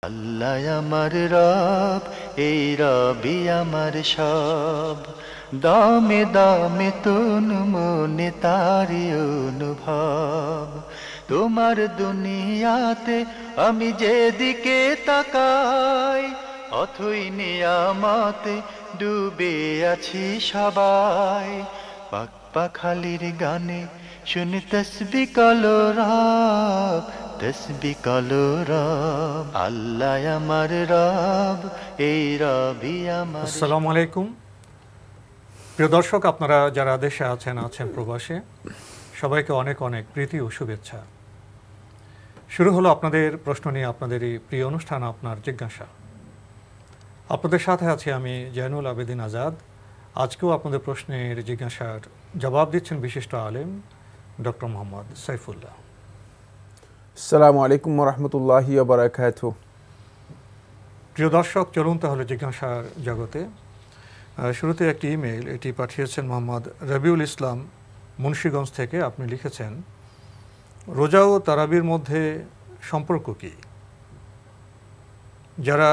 আল্লাহ আমার রব, এই রবি আমার সব, দামে দামে তুন মনে তারি অনুভব। তোমার দুনিয়াতে আমি যেদিকে তাকাই, অথই নিয়ামতে ডুবে আছি সবাই। পাক পাখালির গানে শুনি তসবিহ কলো রব, তসবিহ কলো রব। আল্লাহ আমার রব, এই রবি আমার। আসসালামু আলাইকুম প্রিয় দর্শক, আপনারা যারা দেশে আছেন প্রবাসে, সবাইকে অনেক অনেক প্রীতি ও শুভেচ্ছা। শুরু হলো আপনাদের প্রশ্ন নিয়ে আপনাদের এই প্রিয় অনুষ্ঠান আপনার জিজ্ঞাসা। আপনাদের সাথে আছি আমি জয়নুল আবেদিন আজাদ। আজকেও আপনাদের প্রশ্নের জিজ্ঞাসার জবাব দিচ্ছেন বিশিষ্ট আলেম ডক্টর মোহাম্মদ সাইফুল্লাহ। আসসালামু আলাইকুম ওয়া রাহমাতুল্লাহি ওয়া বারাকাতুহু। প্রিয় দর্শক, চলুন তাহলে জিজ্ঞাসার জগতে। শুরুতে একটি ইমেইল, এটি পাঠিয়েছেন মোহাম্মদ রবিউল ইসলাম মুন্সিগঞ্জ থেকে। আপনি লিখেছেন, রোজা ও তারাবির মধ্যে সম্পর্ক কি? যারা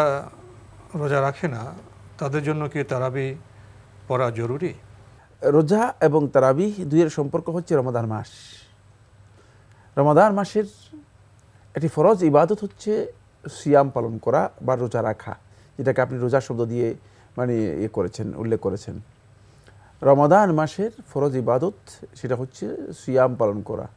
রোজা রাখে না তাদের জন্য কি তারাবি পড়া জরুরি? রোজা এবং তারাবি দুইয়ের সম্পর্ক হচ্ছে রমাদান মাস। রমাদান মাসের একটি ফরজ ইবাদত হচ্ছে সিয়াম পালন করা বা রোজা রাখা, যেটাকে আপনি রোজা শব্দ দিয়ে উল্লেখ করেছেন। রমাদান মাসের ফরজ ইবাদত সেটা হচ্ছে সিয়াম পালন করা।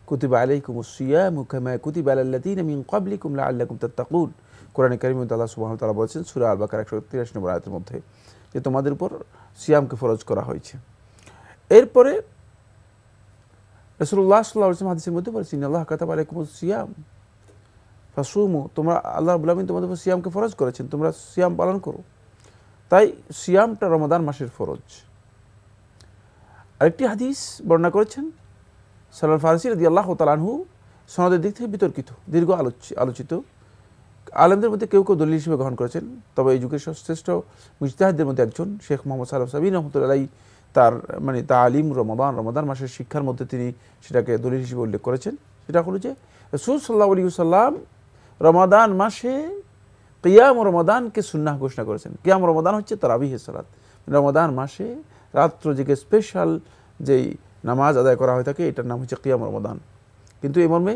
কুতিবা আলাইকুমুস সিয়ামু কামা কুতিবা আলাল্লাযীনা মিন ক্বাবলিকুম লাআল্লাকুম তাত্তাকুন। কোরআনে কারিমে আল্লাহ সুবহানাহু ওয়া তাআলা বলেছেন সূরা আল বাকারা 183 নম্বর আয়াতের মধ্যে যে তোমাদের উপর সিয়ামকে ফরজ করা হয়েছে। এরপরে রাসূলুল্লাহ সাল্লাল্লাহু আলাইহি ওয়াসাল্লাম হাদিসের মধ্যে বলেছেন, আল্লাহ কাতাবা আলাইকুমুস সিয়াম ফাসুমু, তোমরা আল্লাহ রাব্বুল আলামিন তোমাদের উপর সিয়ামকে ফরজ করেছেন, তোমরা সিয়াম পালন করো। তাই সিয়ামটা রমাদান মাসের ফরজ। আরেকটি হাদিস বর্ণনা করেছেন সালমান ফারসি রাদিয়াল্লাহু তাআলা আনহু, সনদের দিক থেকে বিতর্কিত, দীর্ঘ আলোচিত। আলেমদের মধ্যে কেউ কেউ দলিল হিসেবে গ্রহণ করেছেন, তবে এই যুগের শ্রেষ্ঠ মুজতাহিদদের মধ্যে একজন শেখ মোহাম্মদ সালেহ সাবিন রহমতুল্লাহ আলাইহি তার তালিম রমাদান মাসের শিক্ষার মধ্যে তিনি সেটাকে দলিল হিসেবে উল্লেখ করেছেন। সেটা হলো যে রাসূল সাল্লাল্লাহু আলাইহি ওয়াসাল্লাম রমাদান মাসে কিয়াম রমাদানকে সুন্নাহ ঘোষণা করেছেন। কিয়াম রমাদান হচ্ছে তারাবিহের সালাত। রমাদান মাসে রাত্র জেগে স্পেশাল যেই নামাজ আদায় করা হয়ে থাকে এটার নাম হচ্ছে কিয়াম রমাদান। কিন্তু এই মর্মে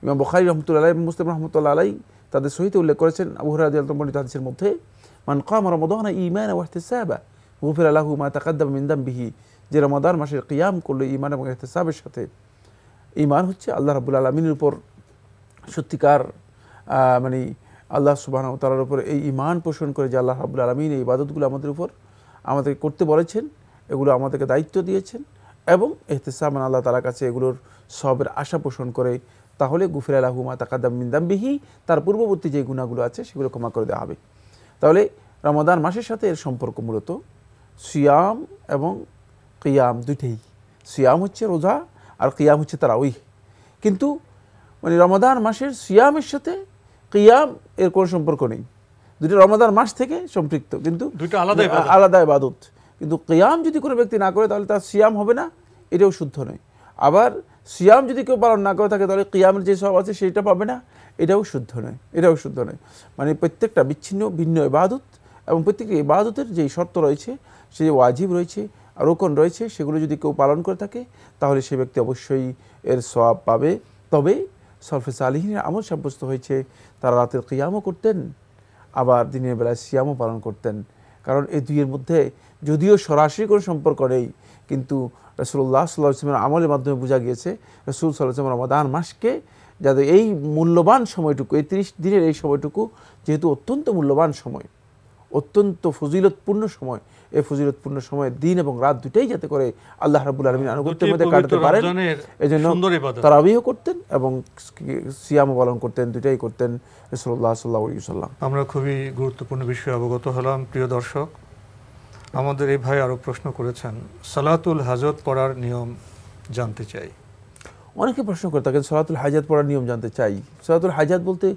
ইমাম বুখারী রাহমাতুল্লাহ আলাইহি, মুসলিম রাহমাতুল্লাহ আলাইহি তাদের সহিত উল্লেখ করেছেন আবু হুরায়রা রাদিয়াল্লাহু আনহু বর্ণিত হাদিসের মধ্যে, মান কাম রমাদানা ঈমানান ওয়া ইহতিসাবা গুফিরা লাহু মা তাকাদ্দামা মিন যামবিহি, যে রমাদান মাসের কিয়াম করলো ঈমান এবং ইহতিসাবের সাথে। ঈমান হচ্ছে আল্লাহ রাব্বুল আলামিনের উপর সত্যিকার আল্লাহ সুবহানাহু ওয়া তাআলার উপর এই ঈমান পোষণ করে যে আল্লাহ রাব্বুল আলামিন এই ইবাদতগুলো আমাদেরকে করতে বলেছেন, এগুলো আমাদেরকে দায়িত্ব দিয়েছেন, এবং ইহতিসাব আল্লাহ তাআলার কাছে এগুলোর সবের আশা পোষণ করে, তাহলে গুফিরা লাহু মা তাকাদ্দামা মিন যামবিহি, তার পূর্ববর্তী যে গুনাহগুলো আছে সেগুলো ক্ষমা করে দেওয়া হবে। তাহলে রমাদান মাসের সাথে এর সম্পর্ক মূলত সিয়াম এবং কিয়াম দুইটাই। সিয়াম হচ্ছে রোজা আর কিয়াম হচ্ছে তারাউইহ। কিন্তু রমাদান মাসের সিয়ামের সাথে কিয়াম এর কোনো সম্পর্ক নেই। দুটো রমাদান মাস থেকে সম্পৃক্ত, কিন্তু আলাদা ইবাদত। কিন্তু কিয়াম যদি কোনো ব্যক্তি না করে তাহলে তার সিয়াম হবে না, এটাও শুদ্ধ নয়। আবার সিয়াম যদি কেউ পালন না করে থাকে তাহলে কিয়ামের যে সব আছে সেটা পাবে না, এটাও শুদ্ধ নয়। প্রত্যেকটা বিচ্ছিন্ন ভিন্ন ইবাদত, এবং প্রত্যেকটা ইবাদতের যে শর্ত রয়েছে, সে যে ওয়াজিব রয়েছে আর রুকন রয়েছে, সেগুলো যদি কেউ পালন করে থাকে তাহলে সে ব্যক্তি অবশ্যই এর সওয়াব পাবে। তবে সলফে সালিহিনের আমল সাব্যস্ত হয়েছে তারা রাতের কিয়ামও করতেন, আবার দিনের বেলায় সিয়ামও পালন করতেন। কারণ এই দুইয়ের মধ্যে যদিও সরাসরি কোনো সম্পর্ক নেই, কিন্তু রাসূলুল্লাহ সাল্লাল্লাহু আলাইহি ওয়াসাল্লামের আমলের মাধ্যমে বোঝা গিয়েছে রাসূল সাল্লাল্লাহু আলাইহি ওয়াসাল্লাম রমাদান মাসকে, যাদের এই মূল্যবান সময়টুকু, এই 30 দিনের এই সময়টুকু যেহেতু অত্যন্ত মূল্যবান সময়, অত্যন্ত ফজিলতপূর্ণ সময়, এই ফজিলতপূর্ণ সময়ে দিন এবং রাত দুটাই যাতে করে আল্লাহ রাব্বুল আলামিনের আনুগত্যের মধ্যে কাটাতে পারেন, এজন্য তারাবিও করতেন এবং সিয়াম পালন করতেন, দুটাই করতেন রাসূলুল্লাহ সাল্লাল্লাহু আলাইহি ওয়াসাল্লাম। আমরা খুবই গুরুত্বপূর্ণ বিষয়ে অবগত হলাম। প্রিয় দর্শক, আমাদের এই ভাই আরও প্রশ্ন করেছেন, সালাতুল হাজত পড়ার নিয়ম জানতে চাই। অনেকে প্রশ্ন করে থাকেন সালাতুল হাজাত পড়ার নিয়ম জানতে চাই। সালাতুল হাজাত বলতে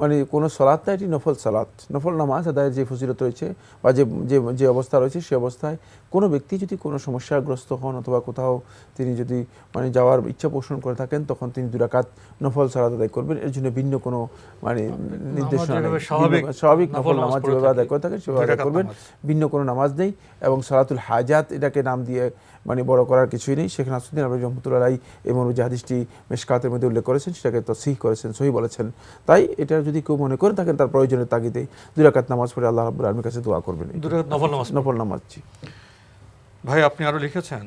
মানে কোনো সালাত না, এটি নফল সালাত, নফল নামাজ আদায়ের যে ফজিলত রয়েছে বা যে যে যে অবস্থা রয়েছে, সেই অবস্থায় কোনো ব্যক্তি যদি কোনো সমস্যাগ্রস্ত হন অথবা কোথাও তিনি যদি মানে যাওয়ার ইচ্ছা পোষণ করে থাকেন, তখন তিনি 2 রাকাত নফল সালাত আদায় করবেন। এর জন্য ভিন্ন কোনো মানে নির্দেশনা নেই। স্বাভাবিক নফল নামাজ যেভাবে আদায় করে থাকেন সেভাবে আদায় করবেন, ভিন্ন কোনো নামাজ নেই। এবং সালাতুল হাজাত এটাকে নাম দিয়ে মানে বড় করার কিছুই নেই। শেখ নাসরুদ্দিন আলবানী রহমতুল্লাহ আলাইহি এই মনোজি হাদিসটি মিশকাতের মধ্যে উল্লেখ করেছেন, সেটাকে তসহিহ করেছেন, সহিহ বলেছেন। তাই এটা যদি কেউ মনে করে থাকেন তার প্রয়োজনের তাগিদে 2 রাকাত নামাজ পড়ে আল্লাহ রাব্বুল আলামিনের কাছে দোয়া করবেন। 2 রাকাত নফল নামাজ। জি ভাই, আপনি আরো লিখেছেন,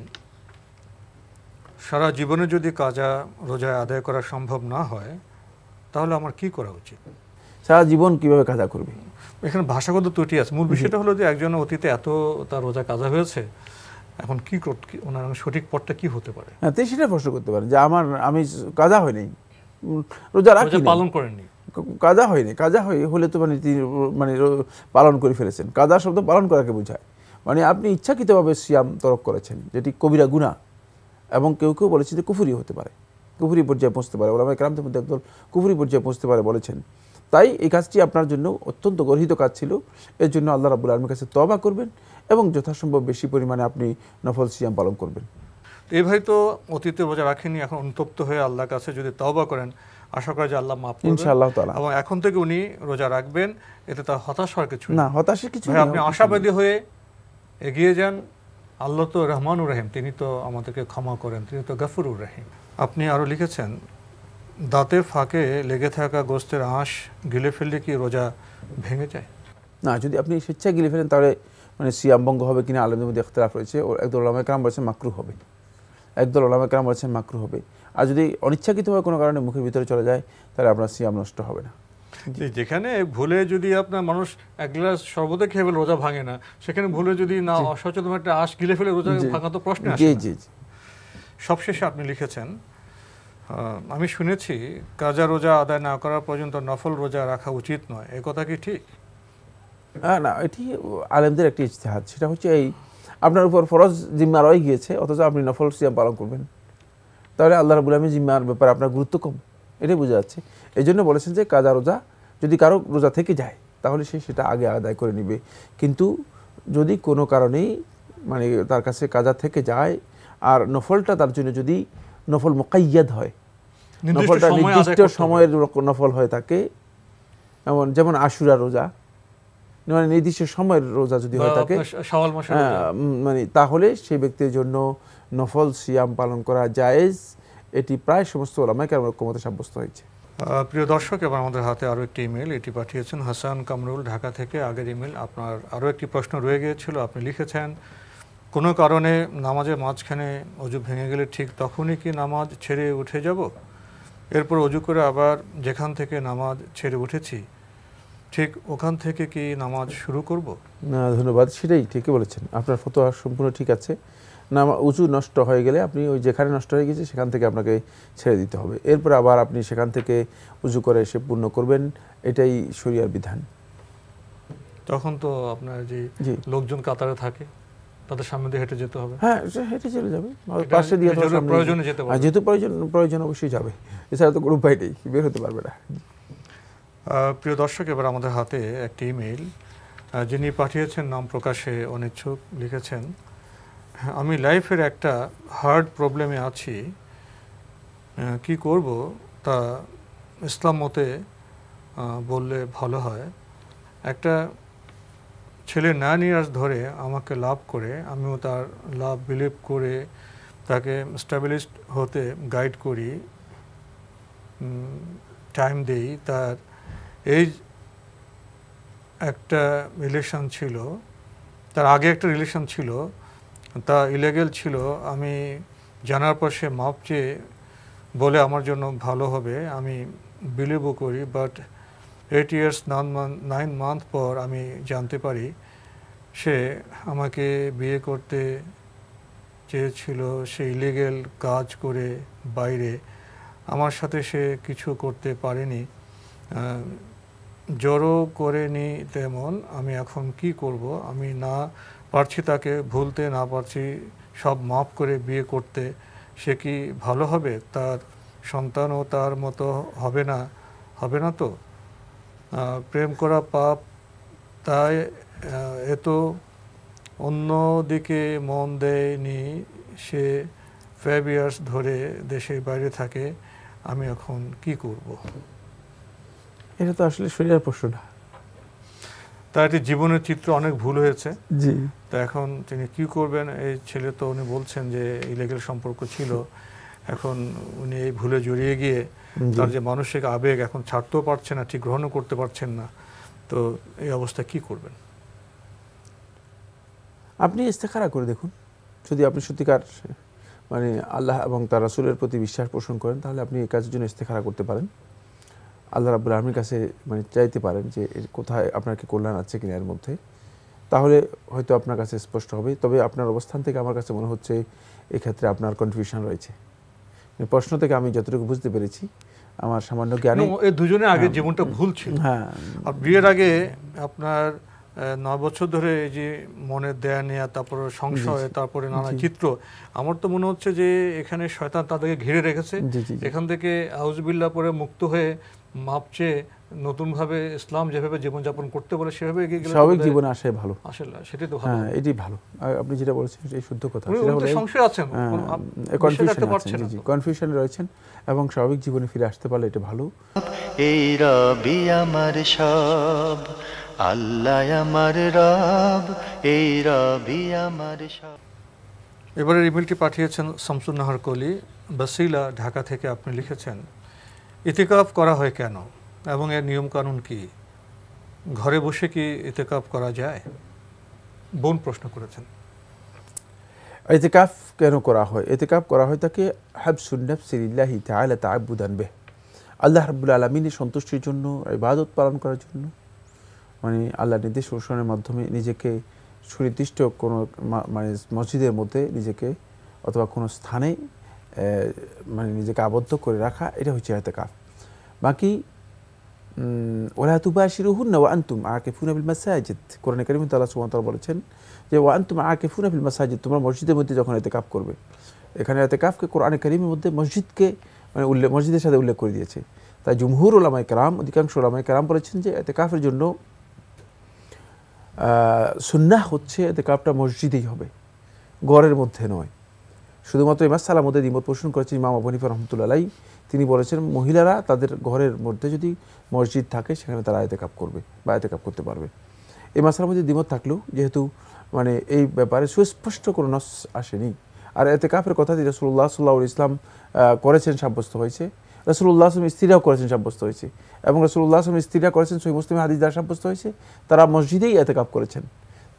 সারা জীবনে যদি কাজা রোজা আদায় করা সম্ভব না হয় তাহলে আমার কি করা উচিত? সারা জীবন কিভাবে কাজা করবে? এখানে ভাষাগত ত্রুটি আছে। মূল বিষয়টা হলো যে একজন অতীতে এত তার রোজা কাজা হয়েছে, এখন কি করতে, ওনার সঠিক পথটা কি হতে পারে? হ্যাঁ, তিনি সেটা প্রশ্ন করতে পারেন যে আমি কাজা হয়নি, রোজা রাখি, পালন করেননি, কাজা হয়নি। কাজা হলে তো মানে তিনি মানে পালন করে ফেলেছেন। কাজা শব্দ পালন করাকে বোঝায়। মানে আপনি ইচ্ছাকৃতভাবে সিয়াম তরক করেছেন, যেটি কবিরা গুনাহ, এবং কেউ কেউ বলেছে যে কুফরি হতে পারে, কুফরি পর্যায়ে পৌঁছতে পারে। ওলামায়ে কেরামদের মধ্যে একদল কুফরি পর্যায়ে পৌঁছতে পারে বলেছেন। তাই এই কাজটি আপনার জন্য অত্যন্ত গর্হিত কাজ ছিল। এর জন্য আল্লাহ রাব্বুল আলামিনের কাছে তওবা করবেন এবং যথাসম্ভব বেশি পরিমাণে আপনি নফল সিয়াম পালন করবেন। এই ভাই তো অতীতে রোজা রাখেননি, এখন অনুতপ্ত হয়ে আল্লাহর কাছে যদি তওবা করেন, আশা করা যে আল্লাহ মাফ করবেন ইনশাআল্লাহ তাআলা, এবং এখন থেকে উনি রোজা রাখবেন। এতে তার হতাশ হওয়ার কিছু না, হতাশের কিছু নেই। আপনি আশাবাদী হয়ে এগিয়ে যান। আল্লাহ তো রহমানুর রহিম, তিনি তো আমাদেরকে ক্ষমা করেন, তিনি তো গফুরুর রহিম। আপনি আরো লিখেছেন, দাঁতের ফাঁকে লেগে থাকা গোস্তের আঁশ গিলে ফেললে কি রোজা ভেঙে যায়? না, যদি আপনি স্বেচ্ছায় গিলে ফেলেন তাহলে মানে সিয়াম ভঙ্গ হবে কিনা আলেমদের মধ্যে ইখতিলাফ রয়েছে। একদল ওলামায়ে কেরাম বলেছেন মাকরুহ হবে, একদল ওলামায়ে কেরাম বলেছেন মাকরুহ হবে। আর যদি অনিচ্ছাকৃতভাবে কোনো কারণে মুখের ভিতরে চলে যায় তাহলে আপনার সিয়াম নষ্ট হবে না। যেখানে ভুলে যদি আপনার মানুষ 1 গ্লাস শরবতে খেয়ে ফেলে রোজা ভাঙে না, সেখানে ভুলে যদি না অসচেতন একটা আঁশ গিলে ফেলে রোজা ভাঙা তো প্রশ্ন আসে না। সবশেষে আপনি লিখেছেন, আমি শুনেছি কাজা রোজা আদায় না করা পর্যন্ত নফল রোজা রাখা উচিত নয়, এ কথা কি ঠিক? না, এটি আলেমদের একটি ইজতিহাদ। সেটা হচ্ছে এই, আপনার উপর ফরজ জিম্মা রয়ে গিয়েছে অথচ আপনি নফল সিয়াম পালন করবেন, তাহলে আল্লাহ রাব্বুল আলামিন জিম্মার ব্যাপারে আপনার গুরুত্ব কম, এটাই বোঝা যাচ্ছে। এই জন্য বলেছেন যে কাজা রোজা যদি কারো রোজা থেকে যায় তাহলে সে সেটা আগে আদায় করে নেবে। কিন্তু যদি কোনো কারণেই মানে তার কাছে কাজা থেকে যায় আর নফলটা তার জন্য যদি নফল মুকাইয়াদ হয়, নফলটা নির্দিষ্ট সময়ের নফল হয়ে থাকে, যেমন আশুরা রোজা, মানে নির্দিষ্ট সময়ের রোজা যদি হয়ে থাকে মানে তাহলে সেই ব্যক্তির জন্য নফল সিয়াম পালন করা জায়েজ। এটি প্রায় সমস্ত ওলামায়ে কেরামের ঐক্যমতে সাব্যস্ত হয়েছে। প্রিয় দর্শক, এবার আমাদের হাতে আরও একটি ইমেল, এটি পাঠিয়েছেন হাসান কামরুল, ঢাকা থেকে। আগের ইমেল আপনার আরও একটি প্রশ্ন রয়ে গিয়েছিল। আপনি লিখেছেন, কোনো কারণে নামাজের মাঝখানে অজু ভেঙে গেলে ঠিক তখনই কি নামাজ ছেড়ে উঠে যাব? এরপর অজু করে আবার যেখান থেকে নামাজ ছেড়ে উঠেছি ঠিক ওখান থেকে কি নামাজ শুরু করব? না, ধন্যবাদ। সেটাই ঠিকই বলেছেন, আপনার ফতোয়া সম্পূর্ণ ঠিক আছে। উজু নষ্ট হয়ে গেলে আপনি ওই যেখানে নষ্ট হয়ে গেছে সেখান থেকে আপনাকে ছেড়ে দিতে হবে। এরপর আবার আপনি সেখান থেকে উজু করে এসে পূর্ণ করবেন, এটাই শরিয়ার বিধান। তখন তো আপনার যে লোকজন কাতারে থাকে তাদের সামনে দিয়ে হেঁটে যেতে হবে। হ্যাঁ, হেঁটে চলে যাবে, পাশে দিয়ে প্রয়োজনে যেতে পারবে, যেহেতু প্রয়োজন অবশ্যই যাবে, এছাড়া তো কোনো উপায় নেই, বের হতে পারবে না। প্রিয় দর্শক, এবার আমাদের হাতে একটি ইমেল, যিনি পাঠিয়েছেন নাম প্রকাশে অনিচ্ছুক। লিখেছেন, আমি লাইফের একটা হার্ড প্রবলেমে আছি, কি করব তা ইসলাম মতে বললে ভালো হয়। একটা ছেলে 9 ইয়ার্স ধরে আমাকে লাভ করে, আমিও তার লাভ বিলিভ করে তাকে স্ট্যাবলিশড হতে গাইড করি, টাইম দেই। তার এই একটা রিলেশন ছিল, তার আগে একটা রিলেশন ছিল, তা ইলিগ্যাল ছিল। আমি জানার পর সে মাপ চেয়ে বলে আমার জন্য ভালো হবে, আমি বিলিভও করি। বাট 8 years 9 month পর আমি জানতে পারি সে আমাকে বিয়ে করতে চেয়েছিল, সে ইলিগ্যাল কাজ করে বাইরে, আমার সাথে সে কিছু করতে পারেনি, জড়ো করেনি তেমন। আমি এখন কি করব? আমি না পারছি তাকে ভুলতে, না পারছি সব মাফ করে বিয়ে করতে। সে কি ভালো হবে? তার সন্তানও তার মতো হবে না তো? প্রেম করা পাপ, তাই এত অন্যদিকে মন দেয়নি সে 5 ইয়ার্স ধরে দেশের বাইরে থাকে, আমি এখন কি করব? এটা তো আসলে শরীরের প্রশ্ন না। তার একটি জীবনের চিত্র অনেক ভুল হয়েছে। জি, তো এখন তিনি কি করবেন? এই ছেলে তো উনি বলছেন যে ইলিগাল সম্পর্ক ছিল, এখন উনি এই ভুলে জড়িয়ে গিয়ে তার যে মানসিক আবেগ এখন ছাড়তেও পারছেন না, ঠিক গ্রহণও করতে পারছেন না। তো এই অবস্থা কি করবেন? আপনি ইস্তেখারা করে দেখুন। যদি আপনি সত্যিকার মানে আল্লাহ এবং তার রাসূলের প্রতি বিশ্বাস পোষণ করেন, তাহলে আপনি এই কাজের জন্য ইস্তেখারা করতে পারেন। আল্লাহ রাব্বুল আলামিনের কাছে মানে চাইতে পারেন যে কোথায় আপনার কি কল্যাণ আছে কিনা এর মধ্যে, তাহলে হয়তো আপনার কাছে স্পষ্ট হবে। তবে আপনার অবস্থান থেকে আমার কাছে মনে হচ্ছে এক্ষেত্রে আপনার কনফিউশন রয়েছে। প্রশ্ন থেকে আমি যতটুকু বুঝতে পেরেছি, আমার সামান্য জ্ঞানে এই দুজনে আগে জীবনটা ভুল ছিল। হ্যাঁ, আর বিয়ের আগে আপনার 9 বছর ধরে এই যে মনের দেয়া নেয়া, তারপরে সংশয়, তারপরে নানা চিত্র, আমার তো মনে হচ্ছে যে এখানে শয়তান তাদেরকে ঘিরে রেখেছে। এখান থেকে আউযুবিল্লাহ পরে মুক্ত হয়ে মাপ চেয়ে নতুনভাবে ইসলাম যেভাবে জীবনযাপন করতে বলে সেভাবে এগিয়ে গেলে স্বাভাবিক জীবনে আসাই ভালো। আসলে সেটাই তো ভালো। হ্যাঁ, এটাই ভালো। আপনি যেটা বলেছেন সেটাই শুদ্ধ কথা। সেটা হলো সংশয় আছেন, কনফিউশনে রয়েছেন এবং স্বাভাবিক জীবনে ফিরে আসতে পারলে এটা ভালো। এই রবি আমার সব, আল্লাহ আমার রব, এই রবি আমার সব। এবারের ইমেলটি পাঠিয়েছেন শামসুন নাহার কলি, বাসিলা, ঢাকা থেকে। আপনি লিখেছেন, ইতিকাফ করা হয় কেন এবং এর নিয়ম কানুন কি? ঘরে বসে কি ইতিকাফ করা যায়? বোন প্রশ্ন করেছেন। ইতিকাফ কেন করা হয়? ইতিকাফ করা হয় তাকে হাবসুন নাফসি লিল্লাহি তাআলা তাআব্বুদান বিহি, আল্লাহ রাব্বুল আলামিনের সন্তুষ্টির জন্য, ইবাদত পালন করার জন্য, মানে আল্লাহর নির্দেশ অনুসরণের মাধ্যমে নিজেকে সুনির্দিষ্ট কোনো মানে মসজিদের মধ্যে নিজেকে অথবা কোনো স্থানে মানে নিজেকে আবদ্ধ করে রাখা, এটা হচ্ছে ইতিকাফ। বাকি ওয়ালা তুবাশিরুহুন্না ওয়া আনতুম আকিফুনা বিল মাসাজিদ, কোরআনে কারীমে আল্লাহ সুবহানাহু ওয়া তাআলা বলেছেন যে ওয়া আনতুম আকিফুনা বিল মাসাজিদ, তোমরা মসজিদের মধ্যে যখন ইতিকাফ করবে। এখানে ইতিকাফকে কোরআনে কারীমের মধ্যে মসজিদকে মানে মসজিদের সাথে উল্লেখ করে দিয়েছে। তাই জুমহুর উলামায়ে কেরাম, অধিকাংশ উলামায়ে কেরাম বলেছেন যে ইতিকাফের জন্য সুন্নাহ হচ্ছে ইতিকাফটা মসজিদেই হবে, ঘরের মধ্যে নয়। শুধুমাত্র এই মাসআলার মধ্যে দ্বিমত পোষণ করেছেন ইমাম আবু হানিফা রাহমাতুল্লাহ আলাইহি। তিনি বলেছেন মহিলারা তাদের ঘরের মধ্যে যদি মসজিদ থাকে সেখানে তারা ইতিকাফ করবে বা ইতিকাফ করতে পারবে। এই মাসআলার মধ্যে দ্বিমত থাকলেও যেহেতু মানে এই ব্যাপারে সুস্পষ্ট কোনো নস আসেনি, আর ইতিকাফের কথা যে রাসূলুল্লাহ সাল্লাল্লাহু আলাইহি ওয়াসাল্লাম করেছেন সাব্যস্ত হয়েছে, রাসূলুল্লাহ সাল্লাল্লাহু আলাইহি ওয়াসাল্লাম স্ত্রীরাও করেছেন সাব্যস্ত হয়েছে, এবং রাসূলুল্লাহ সাল্লাল্লাহু আলাইহি ওয়াসাল্লাম স্ত্রীরা করেছেন সহিহ মুসলিমের হাদিস দ্বারা সাব্যস্ত হয়েছে, তারা মসজিদেই ইতিকাফ করেছেন।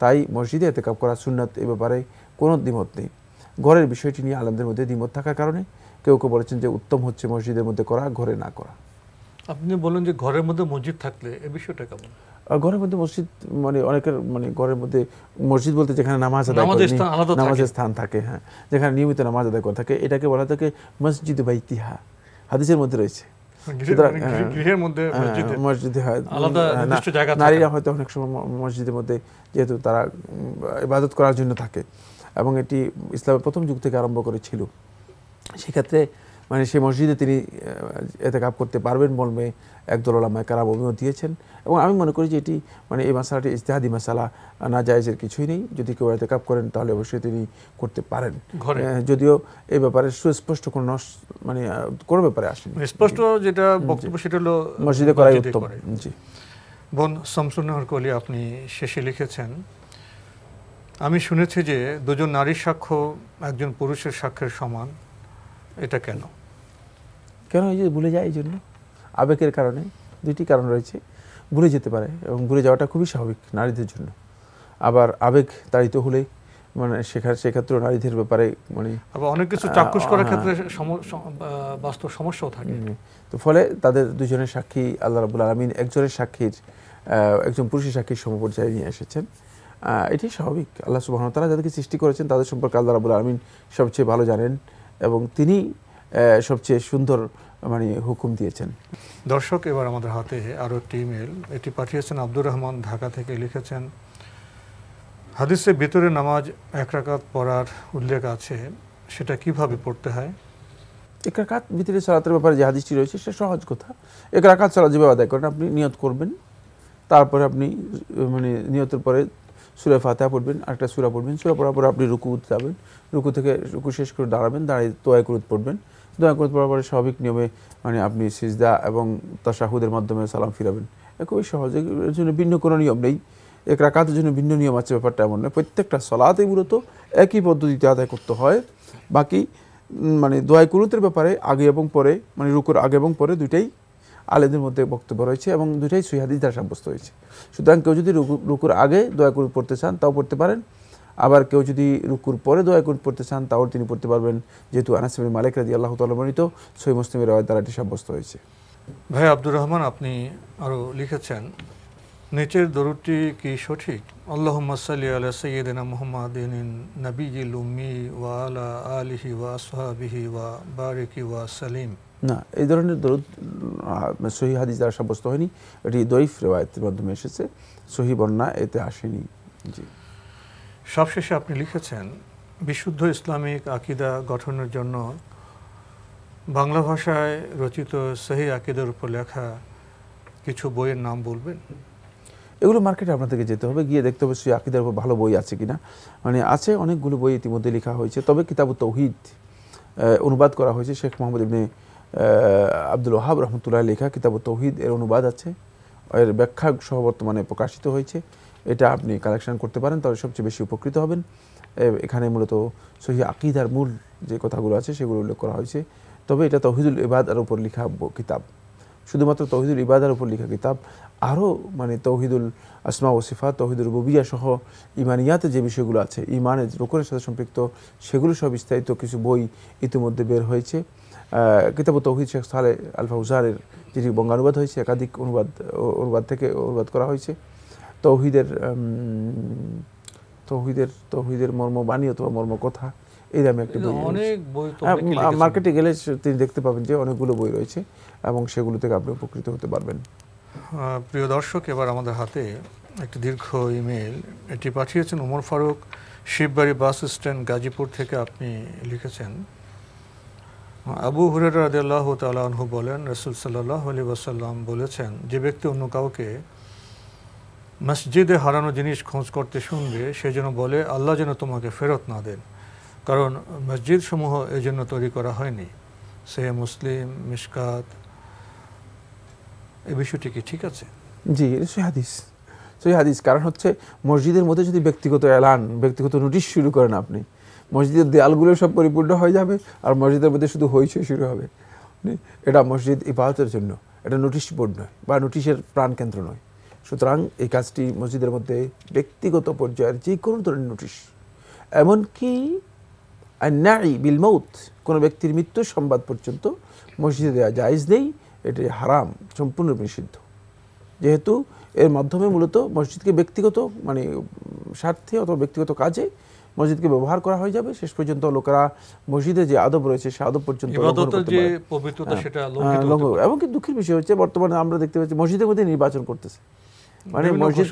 তাই মসজিদে ইতিকাফ করা সুন্নাত, এই ব্যাপারে কোনো দ্বিমত নেই। ঘরের বিষয়টি নিয়ে আলেমদের মধ্যে দ্বিমত থাকার কারণে কেউ কেউ বলেছেন যে উত্তম হচ্ছে মসজিদের মধ্যে করা, ঘরে না করা। আপনি বলেন যে ঘরের মধ্যে মসজিদ থাকলে এই বিষয়টা কেমন? ঘরের মধ্যে মসজিদ মানে অনেকের মানে ঘরের মধ্যে মসজিদ বলতে যেখানে নামাজ আদায় করে, নামাজের স্থান থাকে, হ্যাঁ, যেখানে নিয়মিত নামাজ আদায় করে থাকে, এটাকে বলা থাকে মসজিদ বাইতিহা, হাদিসের মধ্যে রয়েছে। নারীরা হয়তো অনেক সময় মসজিদের মধ্যে যেহেতু তারা ইবাদত করার জন্য থাকে এবং এটি ইসলামের প্রথম যুগ থেকে আরম্ভ করেছিল, সেক্ষেত্রে মানে সেই মসজিদে তিনি ইতিকাফ করতে পারবেন বলবে একদল উলামায়ে কেরাম অভিমত দিয়েছেন। এবং আমি মনে করি যে এটি মানে এই মাসালাটি ইজতিহাদি মাসালা, না জায়েজের কিছুই নেই। যদি কেউ ইতিকাফ করেন তাহলে অবশ্যই তিনি করতে পারেন, যদিও এই ব্যাপারে সুস্পষ্ট কোনো মানে কোনো ব্যাপারে আসেনি। স্পষ্ট যেটা বক্তব্য সেটা হলো মসজিদে করাই উত্তম। জি বোন শামসুন নাহার কলি, আপনি শেষে লিখেছেন, আমি শুনেছি যে দুজন নারীর সাক্ষ্য একজন পুরুষের সাক্ষ্যের সমান, এটা কেন? কেন? এই যে ভুলে যায়, এই জন্য আবেগের কারণে। দুইটি কারণ রয়েছে, ভুলে যেতে পারে এবং ভুলে যাওয়াটা খুবই স্বাভাবিক নারীদের জন্য। আবার আবেগ তাড়িত হলে মানে সেক্ষেত্রে নারীদের ব্যাপারে মানে আবার অনেক কিছু চাক্ষুষ করার ক্ষেত্রে বাস্তব সমস্যাও থাকে। তো ফলে তাদের দুজনের সাক্ষী আল্লাহ রাব্বুল আলামিন একজনের সাক্ষীর একজন পুরুষের সাক্ষীর সমপর্যায়ে নিয়ে এসেছেন। এটি স্বাভাবিক। আল্লাহ সুবহানাহু ওয়া তাআলা যাদেরকে সৃষ্টি করেছেন তাদের সম্পর্কে আল্লাহ রাব্বুল আলামিন সবচেয়ে ভালো জানেন এবং তিনি সবচেয়ে সুন্দর মানে হুকুম দিয়েছেন। দর্শক, এবার আমাদের হাতে আরও একটি ইমেল, এটি পাঠিয়েছেন আব্দুর রহমান, ঢাকা থেকে। লিখেছেন, হাদিসে ভিতরে নামাজ 1 রাকাত পড়ার উল্লেখ আছে, সেটা কিভাবে পড়তে হয়? এক রাকাত ভিতরে সালাতের ব্যাপারে যে হাদিসটি রয়েছে সেটা সহজ কথা। এক রাকাত সালাত যেভাবে আদায় করেন, আপনি নিয়ত করবেন, তারপরে আপনি মানে নিয়তের পরে সূরা ফাতিহা পড়বেন, আরেকটা সূরা পড়বেন, সূরা পড়ার পরে আপনি রুকুতে যাবেন, রুকু থেকে রুকু শেষ করে দাঁড়াবেন, দাঁড়িয়ে দোয়া কুনুত পড়বেন, দোয়া কুনুত পড়ার পরে স্বাভাবিক নিয়মে মানে আপনি সিজদা এবং তাশাহুদের মাধ্যমে সালাম ফিরাবেন। খুবই সহজ, এর জন্য ভিন্ন কোনো নিয়ম নেই। এক রাকাতের জন্য ভিন্ন নিয়ম আছে, ব্যাপারটা এমন নয়। প্রত্যেকটা সালাতেই মূলত একই পদ্ধতিতে আদায় করতে হয়। বাকি মানে দোয়া কুনুতের ব্যাপারে আগে এবং পরে, মানে রুকুর আগে এবং পরে দুইটাই আলেমদের মধ্যে বক্তব্য রয়েছে এবং দুইটাই সহিহ হাদিস দ্বারা সাব্যস্ত হয়েছে। সুতরাং কেউ যদি রুকুর আগে দোয়া কুনুত পড়তে চান তাও পড়তে পারেন, আবার কেউ যদি রুকুর পরে দোয়া কুনুত পড়তে চান তাও তিনি পড়তে পারবেন, যেহেতু আনাস ইবনে মালিক রাদিয়াল্লাহু তাআলা বর্ণিত সহিহ মুসলিমের রাওয়ায়াত দ্বারা এটি সাব্যস্ত হয়েছে। ভাই আব্দুর রহমান, আপনি আরও লিখেছেন, নিচের দরুদটি কি সঠিক? আল্লাহুম্মা সাল্লি আলা সাইয়্যিদিনা মুহাম্মাদিন নাবিয়্যিল উম্মি ওয়া আলা আলিহি ওয়া আসহাবিহি ওয়া বারিকি ওয়া সালিম। না, এই ধরনের দরুদ সহিহ হাদিস দ্বারা সাব্যস্ত হয়নি, এটি দঈফ রিওয়ায়াতের মাধ্যমে এসেছে, সহিহ বর্ণনা এতে আসেনি। জি। সবশেষে আপনি লিখেছেন, বিশুদ্ধ ইসলামিক আকীদা গঠনের জন্য বাংলা ভাষায় রচিত সহিহ আকীদার উপর লেখা কিছু বইয়ের নাম বলবেন? এগুলো মার্কেটে আপনাদেরকে যেতে হবে, গিয়ে দেখতে হবে সেই আকীদার উপর ভালো বই আছে কিনা। মানে আছে, অনেকগুলো বই ইতিমধ্যে লেখা হয়েছে, তবে কিতাবুত তাওহীদ অনুবাদ করা হয়েছে, শেখ মোহাম্মদ ইবনে আব্দুল ওয়াহাব রহমতুল্লাহ লেখা কিতাবুত তাওহীদ এর অনুবাদ আছে, এর ব্যাখ্যা সহ বর্তমানে প্রকাশিত হয়েছে। এটা আপনি কালেকশন করতে পারেন, তাহলে সবচেয়ে বেশি উপকৃত হবেন। এখানে মূলত সহিহ আকীদার মূল যে কথাগুলো আছে সেগুলো উল্লেখ করা হয়েছে। তবে এটা তাওহীদুল ইবাদার উপর লেখা কিতাব, শুধুমাত্র তাওহীদুল ইবাদার উপর লেখা কিতাব। আরও মানে তাওহীদুল আসমা ও সিফাত, তাওহীদুল রুবুবিয়্যাহ সহ ইমানিয়াতে যে বিষয়গুলো আছে, ইমানের রুকনের সাথে সম্পৃক্ত, সেগুলো সব বিস্তারিত কিছু বই ইতিমধ্যে বের হয়েছে। কিতাবুত তাওহীদ শেখ সালেহ আল ফাউজানের যেটি বঙ্গানুবাদ হয়েছে, একাধিক অনুবাদ থেকে অনুবাদ করা হয়েছে। তৌহিদের মর্মবাণী অথবা মর্মকথা, এই নামে একটা বই, অনেক বই তো মার্কেটে গেলে তিনি দেখতে পাবেন যে অনেকগুলো বই রয়েছে এবং সেগুলো থেকে আপনি উপকৃত হতে পারবেন। প্রিয় দর্শক, এবার আমাদের হাতে একটি দীর্ঘ ইমেল, এটি পাঠিয়েছেন ওমর ফারুক, শিববাড়ি বাস স্ট্যান্ড, গাজীপুর থেকে। আপনি লিখেছেন, আবু হুরায়রা রাদিয়াল্লাহু তাআলা আনহু বলেন, রাসূল সাল্লাল্লাহু আলাইহি ওয়াসাল্লাম বলেছেন, যে ব্যক্তি অন্য কাউকে মসজিদে হারানো জিনিস খোঁজ করতে শুনবে, সে যেন বলে, আল্লাহ যেন তোমাকে ফেরত না দেন, কারণ মসজিদ সমূহ এই জন্য তৈরি করা হয়নি। সহিহ মুসলিম, মিশকাত। এই বিষয়টি কি ঠিক আছে? জি, সহিহ হাদিস। কারণ হচ্ছে মসজিদের মধ্যে যদি ব্যক্তিগত এলান, ব্যক্তিগত নোটিশ শুরু করেন আপনি, মসজিদের দেয়ালগুলো সব পরিপূর্ণ হয়ে যাবে আর মসজিদের মধ্যে শুধু হইচই শুরু হবে। এটা মসজিদ ইবাদতের জন্য, এটা নোটিশ বোর্ড নয় বা নোটিশের প্রাণকেন্দ্র নয়। সুতরাং এই কাজটি মসজিদের মধ্যে ব্যক্তিগত পর্যায়ের যে কোনো ধরনের নোটিশ, এমনকি আন-নাই বিল মাউত, কোনো ব্যক্তির মৃত্যুর সংবাদ পর্যন্ত মসজিদে দেওয়া জায়েজ নেই, এটি হারাম, সম্পূর্ণ নিষিদ্ধ। যেহেতু এর মাধ্যমে মূলত মসজিদকে ব্যক্তিগত মানে স্বার্থে অথবা ব্যক্তিগত কাজে মসজিদকে ব্যবহার করা হয়ে যাবে, শেষ পর্যন্ত লোকেরা মসজিদে যে আদব রয়েছে সে আদব পর্যন্ত এমনকি দুঃখের বিষয় হচ্ছে বর্তমানে আমরা দেখতে পাচ্ছি মসজিদের মধ্যে নির্বাচন করতেছে, মানে মসজিদ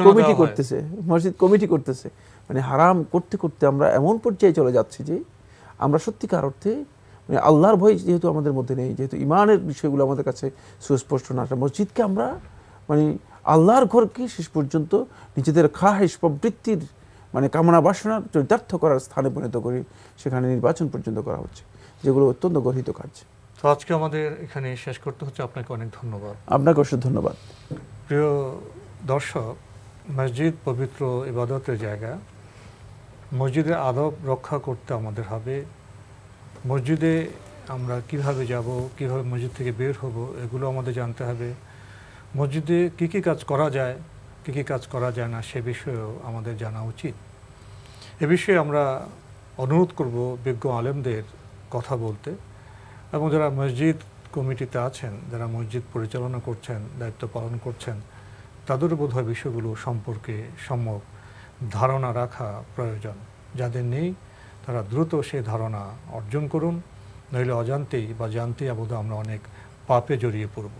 কমিটি করতেছে, মানে হারাম করতে করতে আমরা এমন পর্যায়ে চলে যাচ্ছি যে আমরা সত্যিকার অর্থে মানে আল্লাহর ভয় যেহেতু আমাদের মধ্যে নেই, যেহেতু ইমানের বিষয়গুলো আমাদের কাছে সুস্পষ্ট না, মসজিদকে আমরা মানে আল্লাহর ঘরকে শেষ পর্যন্ত নিজেদের খাহেশ প্রবৃত্তির মানে কামনা বাসনার চরিতার্থ করার স্থানে পরিণত করি, সেখানে নির্বাচন পর্যন্ত করা হচ্ছে, যেগুলো অত্যন্ত গর্হিত কাজ। তো আজকে আমাদের এখানে শেষ করতে হচ্ছে। আপনাকে অনেক ধন্যবাদ। আপনাকে অসংখ্য ধন্যবাদ। প্রিয় দর্শক, মসজিদ পবিত্র ইবাদতের জায়গা, মসজিদের আদব রক্ষা করতে আমাদের হবে। মসজিদে আমরা কিভাবে যাব, কিভাবে মসজিদ থেকে বের হব, এগুলো আমাদের জানতে হবে। মসজিদে কী কী কাজ করা যায়, কী কী কাজ করা যায় না, সে বিষয়েও আমাদের জানা উচিত। এ বিষয়ে আমরা অনুরোধ করব বিজ্ঞ আলেমদের কথা বলতে, এবং যারা মসজিদ কমিটিতে আছেন, যারা মসজিদ পরিচালনা করছেন, দায়িত্ব পালন করছেন, তাদেরও বোধহয় বিষয়গুলো সম্পর্কে সম্যক ধারণা রাখা প্রয়োজন। যাদের নেই তারা দ্রুত সেই ধারণা অর্জন করুন, নইলে অজান্তেই বা জানতেই বোধহয় আমরা অনেক পাপে জড়িয়ে পড়ব।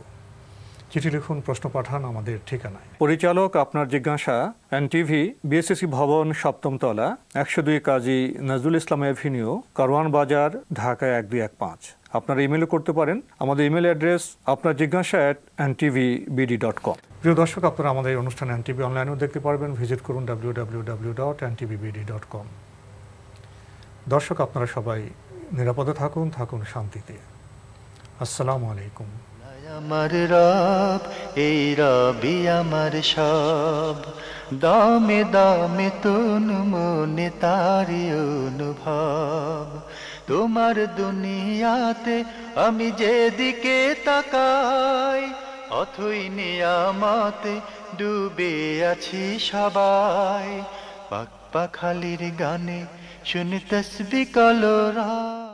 চিঠি লিখুন, প্রশ্ন পাঠান আমাদের ঠিকানায়। পরিচালক আপনার জিজ্ঞাসা, এনটিভি, বিএসসি ভবন, 7ম তলা, 102 কাজী নজরুল ইসলাম এভিনিউ, কারওয়ান বাজার, ঢাকা 1215। আপনারা ইমেলও করতে পারেন। আমাদের ইমেল অ্যাড্রেস আপনার জিজ্ঞাসা @ntvbd.com। প্রিয় দর্শক, আপনারা আমাদের এই অনুষ্ঠান এনটিভি অনলাইনেও দেখতে পারবেন। ভিজিট করুন www.ntvbd.com। দর্শক, আপনারা সবাই নিরাপদে থাকুন, থাকুন শান্তিতে। আসসালামু আলাইকুম। আমার রব, এই রবি আমার সব, দামে দামে তন মনে তারি অনুভব। তোমার দুনিয়াতে আমি যেদিকে তাকাই, অথই নিয়ামতে ডুবে আছি সবাই। পাক পাখালির গানে শুনি তসবিহ কলরা।